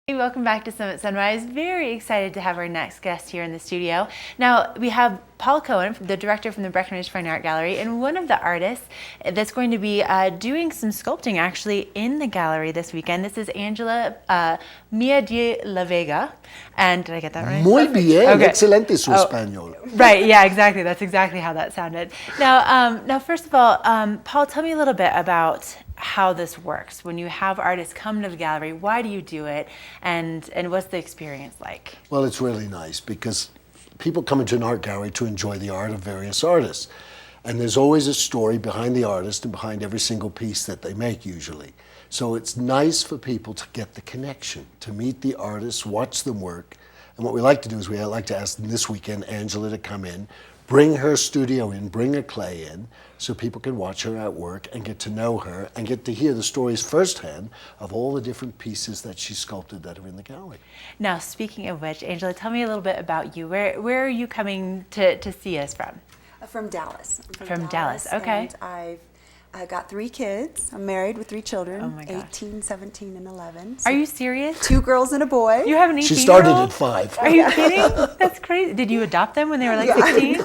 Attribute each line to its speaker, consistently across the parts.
Speaker 1: Hey, welcome back to Summit Sunrise. Very excited to have our next guest here in the studio. Now, we have Paul Cohen, the director from the Breckenridge Fine Art Gallery, and one of the artists that's going to be doing some sculpting actually in the gallery this weekend. This is Mia De la Vega. And did I get that right?
Speaker 2: Muy bien,
Speaker 1: okay.
Speaker 2: Excelente su español.
Speaker 1: Right, yeah, exactly. That's exactly how that sounded. Now, first of all, Paul, tell me a little bit about how this works. When you have artists come to the gallery, why do you do it, and what's the experience like?
Speaker 2: Well, it's really nice because people come into an art gallery to enjoy the art of various artists. And there's always a story behind the artist and behind every single piece that they make usually. So it's nice for people to get the connection, to meet the artists, watch them work. And what we like to do is we like to ask them this weekend, Angela, to come in, bring her studio in, bring her clay in, so people can watch her at work and get to know her and get to hear the stories firsthand of all the different pieces that she sculpted that are in the gallery.
Speaker 1: Now, speaking of which, Angela, tell me a little bit about you. Where are you coming to see us from?
Speaker 3: From Dallas.
Speaker 1: From Dallas, okay.
Speaker 3: And I got 3 kids. I'm married with 3 children,
Speaker 1: oh my gosh.
Speaker 3: 18, 17, and 11. So
Speaker 1: are you serious?
Speaker 3: 2 girls and a boy.
Speaker 1: You have an 18-year-old?
Speaker 2: She started at 5.
Speaker 1: Are you kidding? That's crazy. Did you adopt them when they were like 16?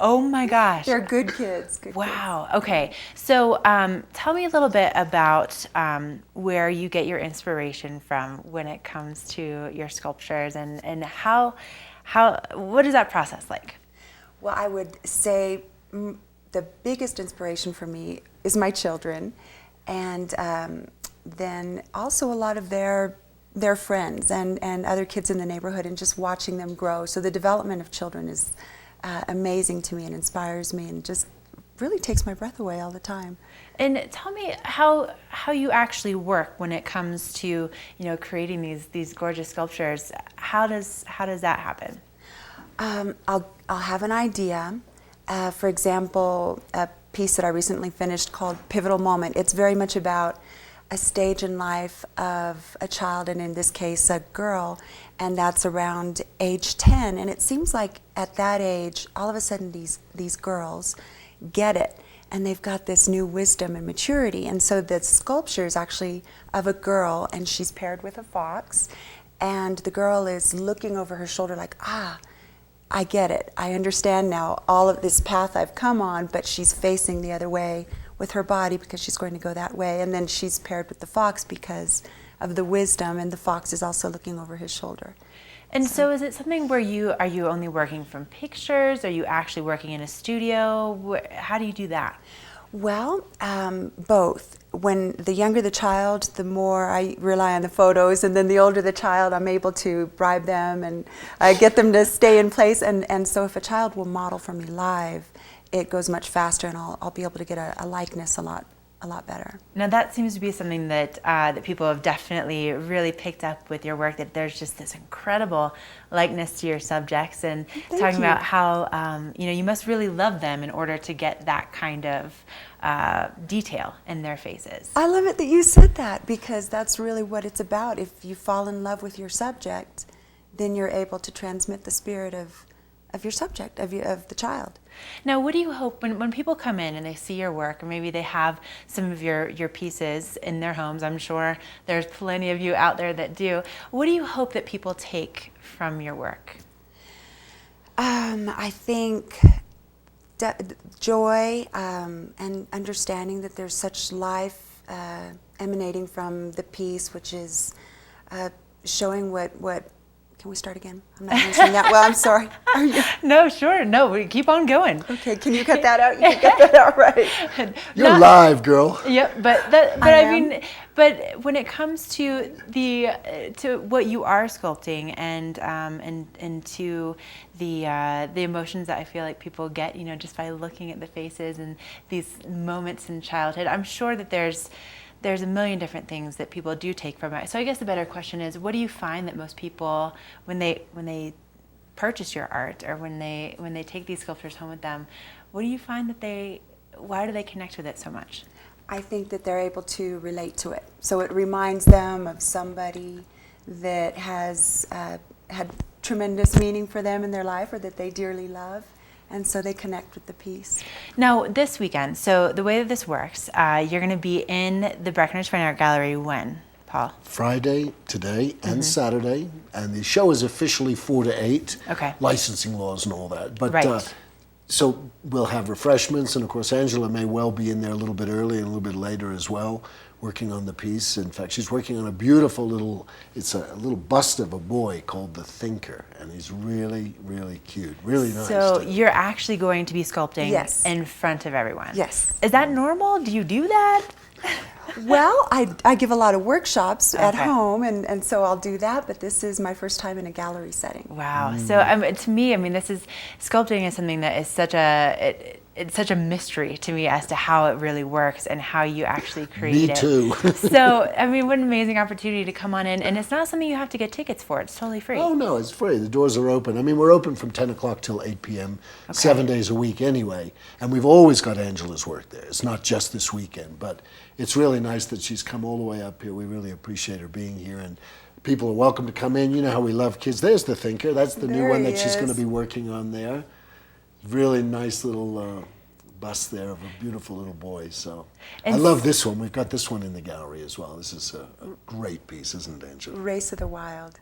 Speaker 1: Oh my gosh.
Speaker 3: They're good kids.
Speaker 1: Wow. Okay. So tell me a little bit about where you get your inspiration from when it comes to your sculptures, and what is that process like?
Speaker 3: Well, I would say the biggest inspiration for me is my children, and then also a lot of their friends and other kids in the neighborhood, and just watching them grow. So the development of children is amazing to me and inspires me and just really takes my breath away all the time.
Speaker 1: And tell me how you actually work when it comes to creating these gorgeous sculptures. How does that happen?
Speaker 3: I'll have an idea. For example, a piece that I recently finished called Pivotal Moment. It's very much about a stage in life of a child, and in this case a girl, and that's around age 10. And it seems like at that age, all of a sudden these girls get it, and they've got this new wisdom and maturity. And so the sculpture is actually of a girl, and she's paired with a fox, and the girl is looking over her shoulder like, I get it. I understand now all of this path I've come on, but she's facing the other way with her body because she's going to go that way. And then she's paired with the fox because of the wisdom, and the fox is also looking over his shoulder.
Speaker 1: And so is it something where are you only working from pictures? Are you actually working in a studio? How do you do that?
Speaker 3: Well, both. When the younger the child, the more I rely on the photos, and then the older the child, I'm able to bribe them and get them to stay in place. And so if a child will model for me live, it goes much faster, and I'll be able to get a likeness a lot better.
Speaker 1: Now that seems to be something that people have definitely really picked up with your work, that there's just this incredible likeness to your subjects, and talking about how you must really love them in order to get that kind of detail in their faces.
Speaker 3: I love it that you said that, because that's really what it's about. If you fall in love with your subject, then you're able to transmit the spirit of your subject, of the child.
Speaker 1: Now, what do you hope when people come in and they see your work, or maybe they have some of your pieces in their homes? I'm sure there's plenty of you out there that do. What do you hope that people take from your work?
Speaker 3: I think joy and understanding that there's such life emanating from the piece, which is showing what. Can we start again? I'm not answering that well. I'm sorry.
Speaker 1: No, sure. No, we keep on going.
Speaker 3: Okay, can you cut that out? You can cut that out, right?
Speaker 2: You're live, girl.
Speaker 1: Yep, I mean, but when it comes to to what you are sculpting, and to the emotions that I feel like people get, just by looking at the faces and these moments in childhood, I'm sure that there's a million different things that people do take from it. So I guess the better question is, what do you find that most people, when they purchase your art, or when they take these sculptures home with them, what do you find why do they connect with it so much?
Speaker 3: I think that they're able to relate to it. So it reminds them of somebody that has had tremendous meaning for them in their life, or that they dearly love. And so they connect with the piece.
Speaker 1: Now, this weekend, so the way that this works, you're going to be in the Breckenridge Fine Art Gallery when? Paul?
Speaker 2: Friday, today, and Saturday, and the show is officially 4 to 8.
Speaker 1: Okay.
Speaker 2: Licensing laws and all that. But
Speaker 1: Right.
Speaker 2: so we'll have refreshments, and of course Angela may well be in there a little bit early and a little bit later as well, working on the piece. In fact, she's working on a beautiful little, it's a little bust of a boy called the Thinker, and he's really, really cute, really nice.
Speaker 1: So
Speaker 2: too.
Speaker 1: you're actually going to be sculpting
Speaker 3: Yes.
Speaker 1: in front of everyone?
Speaker 3: Yes.
Speaker 1: Is that normal? Do you do that?
Speaker 3: Well, I give a lot of workshops at
Speaker 1: Okay.
Speaker 3: home, and so I'll do that, but this is my first time in a gallery setting.
Speaker 1: Wow. So to me, I mean, this is sculpting is something that is such it's such a mystery to me as to how it really works and how you actually create
Speaker 2: Me
Speaker 1: it.
Speaker 2: too.
Speaker 1: So, I mean, what an amazing opportunity to come on in, and it's not something you have to get tickets for. It's totally free.
Speaker 2: Oh, no, it's free. The doors are open. I mean, we're open from 10 o'clock till 8 p.m., 7 days a week anyway. And we've always got Angela's work there. It's not just this weekend. But it's really nice that she's come all the way up here. We really appreciate her being here. And people are welcome to come in. You know how we love kids. There's the Thinker. That's the new
Speaker 3: There
Speaker 2: one
Speaker 3: he
Speaker 2: that she's going to
Speaker 3: is.
Speaker 2: be working on there. Really nice little bust there of a beautiful little boy. So I
Speaker 1: And
Speaker 2: love this one. We've got this one in the gallery as well. This is a great piece, isn't it, Angela?
Speaker 3: Race of the Wild.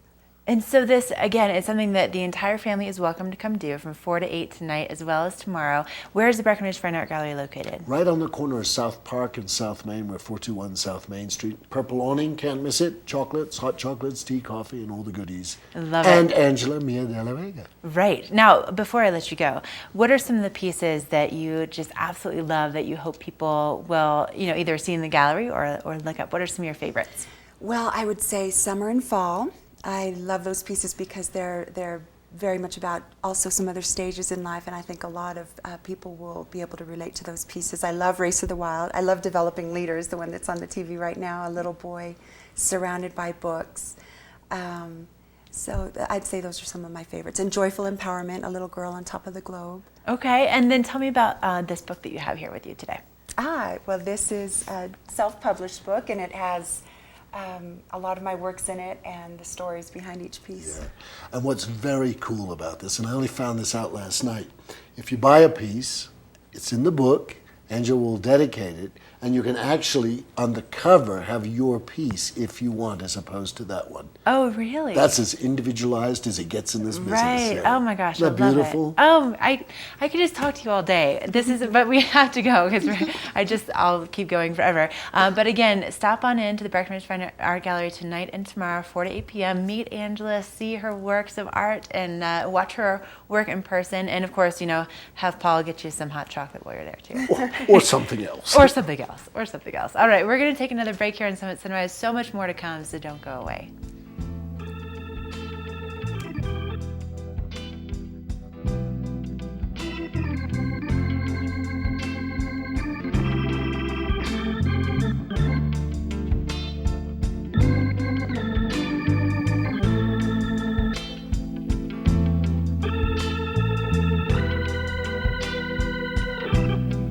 Speaker 1: And so this, again, is something that the entire family is welcome to come do from 4 to 8 tonight as well as tomorrow. Where is the Breckenridge Fine Art Gallery located?
Speaker 2: Right on the corner of South Park and South Main. We're 421 South Main Street. Purple awning, can't miss it. Chocolates, hot chocolates, tea, coffee, and all the goodies.
Speaker 1: Love
Speaker 2: and
Speaker 1: it.
Speaker 2: Angela Mia De La Vega.
Speaker 1: Right. Now, before I let you go, what are some of the pieces that you just absolutely love that you hope people will, either see in the gallery or look up? What are some of your favorites?
Speaker 3: Well, I would say summer and fall. I love those pieces because they're very much about also some other stages in life, and I think a lot of people will be able to relate to those pieces. I love Race of the Wild. I love Developing Leaders, the one that's on the TV right now, a little boy surrounded by books. So I'd say those are some of my favorites. And Joyful Empowerment, a little girl on top of the globe.
Speaker 1: Okay, and then tell me about this book that you have here with you today.
Speaker 3: Well, this is a self-published book, and it has a lot of my works in it and the stories behind each piece.
Speaker 2: Yeah. And what's very cool about this, and I only found this out last night, if you buy a piece, it's in the book, Angela will dedicate it, and you can actually, on the cover, have your piece if you want, as opposed to that one.
Speaker 1: Oh, really?
Speaker 2: That's as individualized as it gets in this business.
Speaker 1: Right.
Speaker 2: Yeah.
Speaker 1: Oh my gosh,
Speaker 2: Isn't that
Speaker 1: I love
Speaker 2: beautiful?
Speaker 1: it. Oh, I could just talk to you all day. This is, but we have to go because I'll keep going forever. But again, stop on in to the Breckenridge Fine Art Gallery tonight and tomorrow, 4 to 8 p.m. Meet Angela, see her works of art, and watch her work in person. And of course, have Paul get you some hot chocolate while you're there too.
Speaker 2: Or something else.
Speaker 1: Or something else. All right, we're going to take another break here on Summit Cinema. There's so much more to come, so don't go away.